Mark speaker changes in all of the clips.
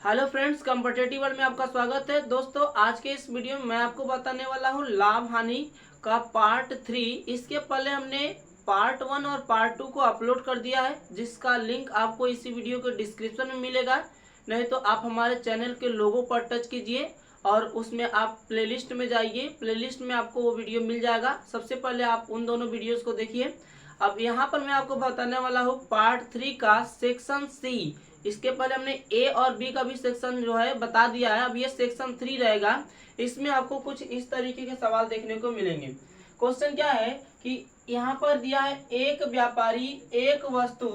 Speaker 1: Hello friends, competitive world में आपका स्वागत है। दोस्तों, आज के इस वीडियो में मैं आपको बताने वाला हूँ लाभ हानि का पार्ट 3। इसके पहले हमने पार्ट 1 और पार्ट 2 को अपलोड कर दिया है, जिसका लिंक आपको इसी वीडियो के डिस्क्रिप्शन में मिलेगा। नहीं तो आप हमारे चैनल के लोगो पर टच कीजिए और उसमें आप प्लेलिस्ट में जाइए। प्लेलिस्ट में आपको वो वीडियो मिल जाएगा। सबसे पहले आप उन दोनों वीडियोस को देखिए। अब यहाँ पर मैं आपको बताने वाला हूँ पार्ट 3 का सेक्शन सी। इसके पहले हमने ए और बी का भी सेक्शन जो है बता दिया है। अब ये सेक्शन 3 रहेगा। इसमें आपको कुछ इस तरीके के सवाल देखने को मिलेंगे। क्वेश्चन क्या है कि यहाँ पर दिया है, एक व्यापारी एक वस्तु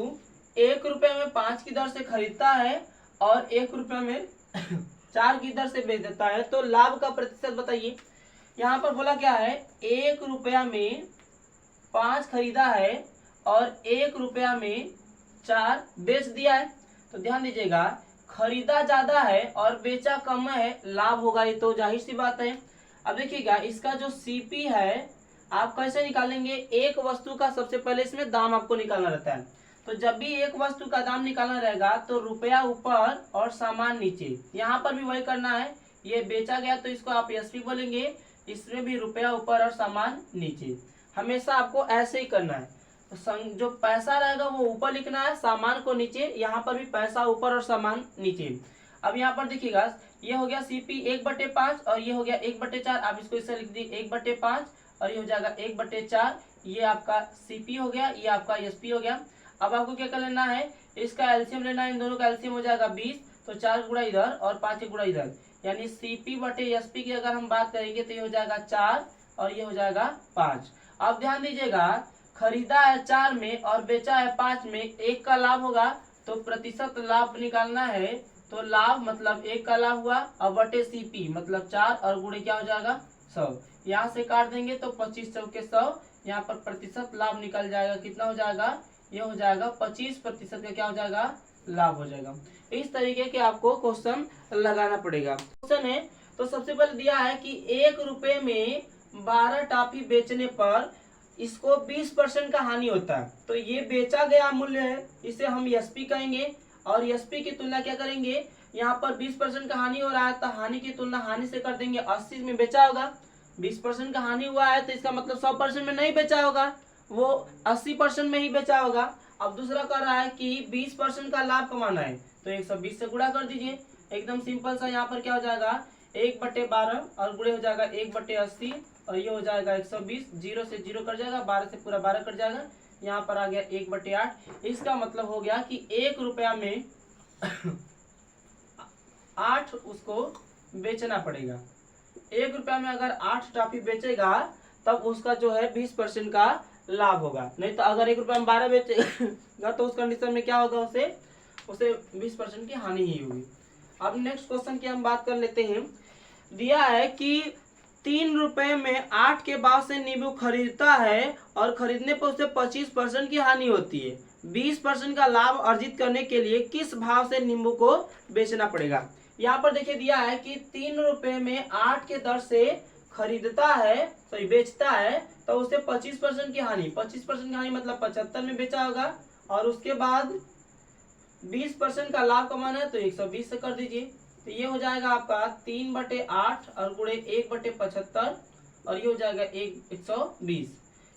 Speaker 1: 1 रुपये में 5 की दर से खरीदता है और 1 रुपये में 4 की दर से बेच देता है, तो लाभ का प्रतिशत बताइए। यहाँ पर बोला क्या है, 1 रुपया में 5 खरीदा है और 1 रुपया में 4 बेच दिया है। तो ध्यान दीजिएगा, खरीदा ज्यादा है और बेचा कम है, लाभ होगा। ये तो जाहिर सी बात है। अब देखिएगा, इसका जो सीपी है आप कैसे निकालेंगे। एक वस्तु का सबसे पहले इसमें दाम आपको निकालना रहता है। तो जब भी एक वस्तु का दाम निकालना रहेगा तो रुपया ऊपर और सामान नीचे। यहाँ पर भी वही करना है। ये बेचा गया तो इसको आप एसपी बोलेंगे, इसमें भी रुपया ऊपर और सामान नीचे। हमेशा आपको ऐसे ही करना है। तो जो पैसा रहेगा वो ऊपर लिखना है, सामान को नीचे। यहाँ पर भी पैसा ऊपर और सामान नीचे। अब यहाँ पर देखिएगा, ये हो गया सीपी 1/5 और ये हो गया 1/4। आप इसको इससे लिख दी 1/5 और ये हो जाएगा 1/4। ये आपका सीपी हो गया, ये आपका एसपी हो गया। अब आपको क्या कर लेना है, इसका एलसीएम लेना है। इन दोनों का एलसीएम हो जाएगा 20। तो 4 गुणा इधर और 5 गुणा इधर, यानी सीपी बटे एसपी की अगर हम बात करेंगे तो ये हो जाएगा 4 और ये हो जाएगा 5। अब ध्यान दीजिएगा, खरीदा है 4 में और बेचा है 5 में, 1 का लाभ होगा। तो प्रतिशत लाभ निकालना है, तो लाभ मतलब 1 का लाभ हुआ और बटे सीपी मतलब 4 और गुणे क्या हो जाएगा 100। यहाँ से काट देंगे तो 25 चौके 100। यहाँ पर प्रतिशत लाभ निकल जाएगा, कितना हो जाएगा, ये हो जाएगा 25% का क्या हो जाएगा, लाभ हो जाएगा। इस तरीके के आपको क्वेश्चन लगाना पड़ेगा। क्वेश्चन है तो सबसे पहले दिया है कि 1 रुपये में 12 टॉफी बेचने पर इसको 20% का हानि होता है। तो ये बेचा गया मूल्य है, इसे हम एसपी कहेंगे। और एसपी की तुलना क्या करेंगे, यहाँ पर 20% का हानि हो रहा है तो हानि की तुलना हानि से कर देंगे। 80 में बेचा होगा, 20% का हानि हुआ है तो इसका मतलब 100% में नहीं बेचा होगा, वो 80% में ही बेचा होगा। अब दूसरा कर रहा है कि 20% का लाभ कमाना है, तो 120 से गुणा कर दीजिए। एकदम सिंपल सा। यहाँ पर क्या हो जाएगा, 1/12 और गुणे हो जाएगा 1/80 और ये हो जाएगा 120। 0 से 0 कट जाएगा, 12 से पूरा 12 कट जाएगा। यहाँ पर आ गया 1/8। इसका मतलब हो गया कि 1 रुपया में 8 उसको बेचना पड़ेगा। 1 रुपया में अगर 8 टॉफी बेचेगा तब उसका जो है 20% का लाभ होगा। नहीं तो अगर 1 रुपया में 12 बेचेगा तो उस कंडीशन में क्या होगा, उसे 20% की हानि ही होगी। अब नेक्स्ट क्वेश्चन की हम बात कर लेते हैं। दिया है कि 3 रुपये में 8 के भाव से नींबू खरीदता है और खरीदने पर उसे 25% की हानि होती है। 20% का लाभ अर्जित करने के लिए किस भाव से नींबू को बेचना पड़ेगा। यहाँ पर देखिए दिया है कि 3 रुपये में 8 के दर से खरीदता है, सॉरी बेचता है, तो उसे 25% की हानि। 25% की हानि मतलब 75 में बेचा होगा और उसके बाद 20% का लाभ कमाना है तो 120 से कर दीजिए। तो ये हो जाएगा आपका 3/8 और गुणे 1/75 और ये हो जाएगा 120।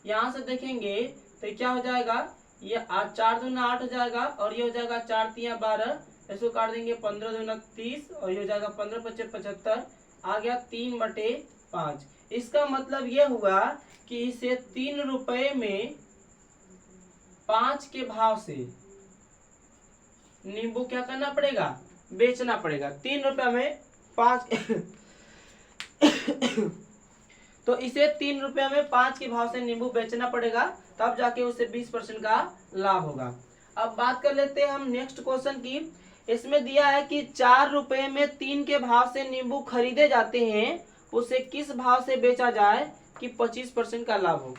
Speaker 1: यहाँ से देखेंगे तो क्या हो जाएगा, ये 4 दूना 8 हो जाएगा और ये हो जाएगा 4 तिया 12। इसको काट देंगे 15 दूना 30 और ये हो जाएगा 15×5 75। आ गया 3/5। इसका मतलब ये हुआ कि इसे 3 रुपये में 5 के भाव से नींबू क्या करना पड़ेगा, बेचना पड़ेगा। 3 रुपया में 5 तो इसे 3 रुपया में 5 के भाव से नींबू बेचना पड़ेगा, तब जाके उसे 20% का लाभ होगा। अब बात कर लेते हैं हम नेक्स्ट क्वेश्चन की। इसमें दिया है कि 4 रुपये में 3 के भाव से नींबू खरीदे जाते हैं, उसे किस भाव से बेचा जाए कि 25% का लाभ हो।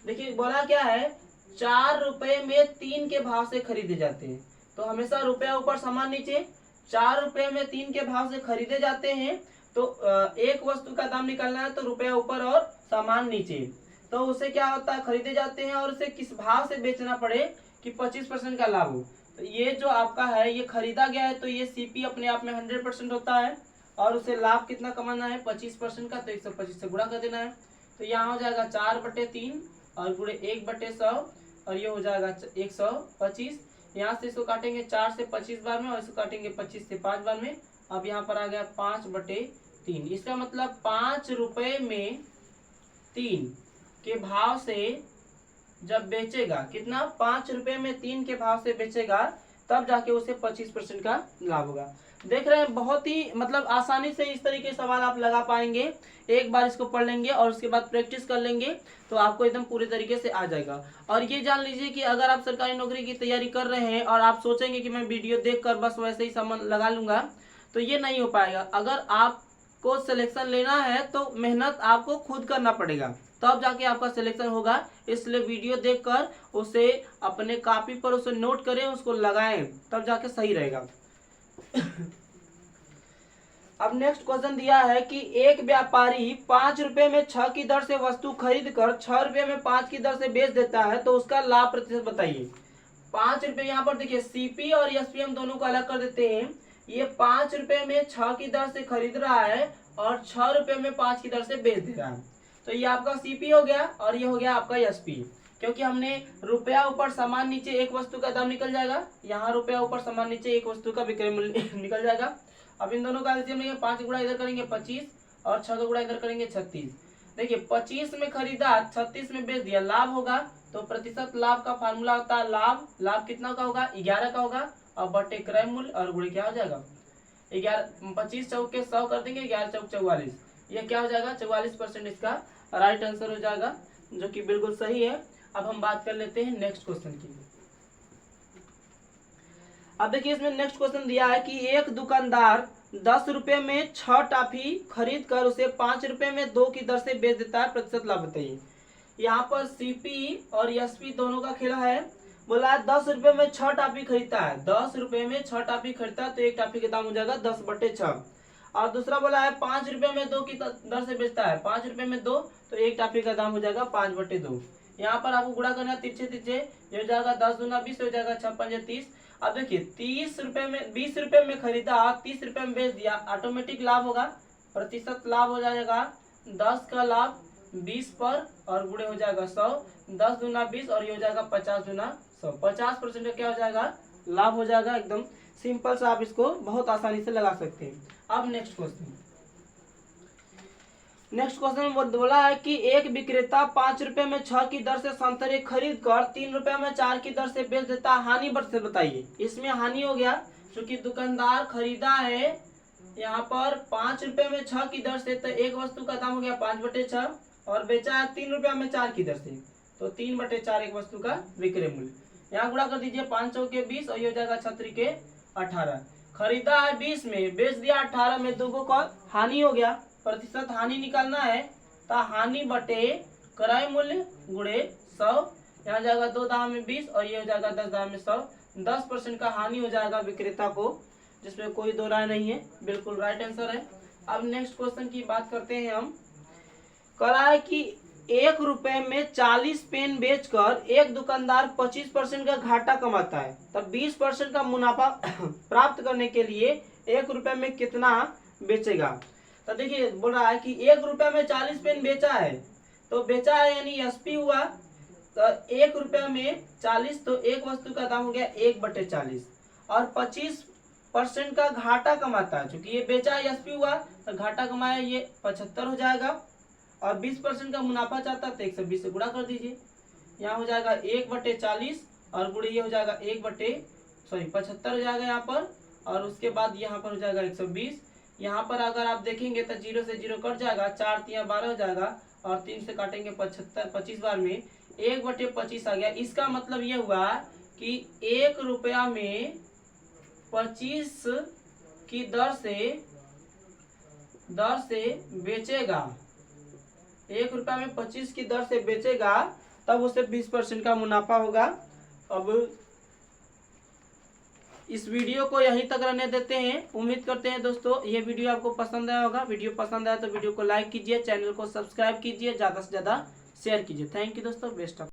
Speaker 1: देखिए बोला क्या है, 4 रुपये में 3 के भाव से खरीदे जाते हैं, तो हमेशा रुपया ऊपर सामान नीचे। 4 रुपये में 3 के भाव से खरीदे जाते हैं तो एक वस्तु का दाम निकालना है तो रुपया ऊपर और सामान नीचे। तो उसे क्या होता है, खरीदे जाते हैं और उसे किस भाव से बेचना पड़े कि 25% का लाभ हो। तो ये जो आपका है ये खरीदा गया है, तो ये सीपी अपने आप में 100% होता है और उसे लाभ कितना कमाना है 25% का, तो 125 से गुणा कर देना है। तो यहाँ हो जाएगा 4/3 और गुणे 1/100 और ये हो जाएगा 125। यहाँ से इसको काटेंगे 4 से 25 बार में और इसको काटेंगे 25 से 5 बार में। अब यहाँ पर आ गया 5/3। इसका मतलब 5 रुपए में 3 के भाव से जब बेचेगा, कितना 5 रुपए में 3 के भाव से बेचेगा, तब जाके उसे 25% का लाभ होगा। देख रहे हैं बहुत ही मतलब आसानी से इस तरीके के सवाल आप लगा पाएंगे। एक बार इसको पढ़ लेंगे और उसके बाद प्रैक्टिस कर लेंगे तो आपको एकदम पूरे तरीके से आ जाएगा। और ये जान लीजिए कि अगर आप सरकारी नौकरी की तैयारी कर रहे हैं और आप सोचेंगे कि मैं वीडियो देखकर बस वैसे ही सामान लगा लूंगा, तो ये नहीं हो पाएगा। अगर आपको सिलेक्शन लेना है तो मेहनत आपको खुद करना पड़ेगा, तब जाके आपका सिलेक्शन होगा। इसलिए वीडियो देखकर उसे अपने कॉपी पर उसे नोट करें, उसको लगाएं, तब जाके सही रहेगा। अब नेक्स्ट क्वेश्चन दिया है कि एक व्यापारी 5 रुपए में 6 की दर से वस्तु खरीद कर 6 रुपए में 5 की दर से बेच देता है, तो उसका लाभ प्रतिशत बताइए। 5 रुपए, यहाँ पर देखिए सीपी और एसपी हम दोनों को अलग कर देते हैं। ये 5 रुपए में 6 की दर से खरीद रहा है और 6 रुपए में 5 की दर से बेच दे रहा है, तो ये आपका सीपी हो गया और ये हो गया आपका एसपी। क्योंकि हमने रुपया ऊपर सामान नीचे एक वस्तु का दाम निकल जाएगा, यहाँ रुपया ऊपर सामान नीचे एक वस्तु का विक्रय मूल्य निकल जाएगा। अब इन दोनों का एलसीएम लेंगे, 5 गुणा इधर करेंगे 25 और 6 का गुणा इधर करेंगे 36। देखिए 25 में खरीदा 36 में बेच दिया, लाभ होगा। तो प्रतिशत लाभ का फार्मूला होता है लाभ कितना का होगा 11 का होगा और बटे क्रय मूल्य और गुणे क्या हो जाएगा 11। 25 चौक के 100 कर देंगे, 11 चौक 44, ये क्या हो जाएगा 44% इसका राइट आंसर हो जाएगा, जो कि बिल्कुल सही है। अब हम बात कर लेते हैं नेक्स्ट क्वेश्चन की। अब देखिए इसमें नेक्स्ट क्वेश्चन दिया है कि एक दुकानदार 10 रुपए में 6 टॉफी खरीद कर उसे 5 रुपए में 2 की दर से बेच देता है, प्रतिशत लाभ बताइए। यहाँ पर सीपी और एसपी दोनों का खेला है। बोला है 10 रुपए में 6 टॉफी खरीदता है, 10 रुपए में 6 टॉफी खरीदता है, तो एक टॉफी का दाम हो जाएगा 10/6। और दूसरा बोला है 5 रुपए में 2 की दर से बेचता है, 5 रुपए में 2, तो एक टॉफी का दाम हो जाएगा 5/2। यहाँ पर आपको गुणा करना है तिरछे, ये हो जाएगा 10 दूना 20, हो जाएगा 6×5 30। अब देखिए 30 रुपए में 20 रुपए में खरीदा, 30 रुपए में बेच दिया, ऑटोमेटिक लाभ होगा। प्रतिशत लाभ हो जाएगा 10 का लाभ 20 पर और गुणे हो जाएगा 100, 10 दूना 20 और ये हो जाएगा 50 दूना 100, 50% का क्या हो जाएगा लाभ हो जाएगा। एकदम सिंपल सा आप इसको बहुत आसानी से लगा सकते हैं। अब नेक्स्ट क्वेश्चन बोला है कि एक विक्रेता 5 रुपए में 6 की दर से संतरे खरीद कर 3 रुपए में 4 की दर से बेच देता है, हानि प्रतिशत बताइए। इसमें हानि हो गया क्योंकि दुकानदार खरीदा है यहाँ पर 5 रुपए में 6 की दर से, तो एक वस्तु का दाम हो गया 5/6 और बेचा है 3 रुपया में 4 की दर से, तो 3/4 एक वस्तु का विक्रय मूल्य। यहाँ गुणा कर दीजिए 5 चौके 20 और ये हो जाएगा 6×3 18। खरीदा है 20 में, बेच दिया 18 में, दोगो का हानि हो गया। प्रतिशत हानि निकालना है तो हानि बटे क्रय मूल्य गुणे 100, यहाँ जाएगा 2 दाम में 20 और ये हो जाएगा 10 दाम में 100, 10% का हानि हो जाएगा विक्रेता को, जिसमें कोई दो राय नहीं है, बिल्कुल राइट आंसर है। अब नेक्स्ट क्वेश्चन की बात करते हैं हम। करा है कि 1 रुपए में 40 पेन बेचकर एक दुकानदार 25% का घाटा कमाता है, तब 20% का मुनाफा प्राप्त करने के लिए 1 रुपए में कितना बेचेगा। तो देखिए बोल रहा है कि 1 रुपए में 40 पेन बेचा है, तो बेचा है यानी एसपी हुआ, तो 1 रुपए में 40, तो एक वस्तु का दाम हो गया 1/40 और 25% का घाटा कमाता है, क्योंकि ये बेचा है एसपी हुआ तो घाटा कमाया ये 75 हो जाएगा और 20% का मुनाफा चाहता है तो 120 से गुणा कर दीजिए। यहाँ हो जाएगा 1/40 और गुणे ये हो जाएगा 75 हो जाएगा यहाँ पर, और उसके बाद यहाँ पर हो जाएगा 120। यहाँ पर अगर आप देखेंगे तो 0 से 0 कट जाएगा, 4 × 3 12 हो जाएगा और 3 से काटेंगे 25 बार में 1/25 आ गया। इसका मतलब ये हुआ कि 1 रुपया में 25 की दर से बेचेगा, 1 रुपया में 25 की दर से बेचेगा, तब उसे 20% का मुनाफा होगा। अब इस वीडियो को यहीं तक रहने देते हैं। उम्मीद करते हैं दोस्तों ये वीडियो आपको पसंद आया होगा। वीडियो पसंद आया तो वीडियो को लाइक कीजिए, चैनल को सब्सक्राइब कीजिए, ज़्यादा से ज़्यादा शेयर कीजिए। थैंक यू दोस्तों, बेस्ट ऑफ।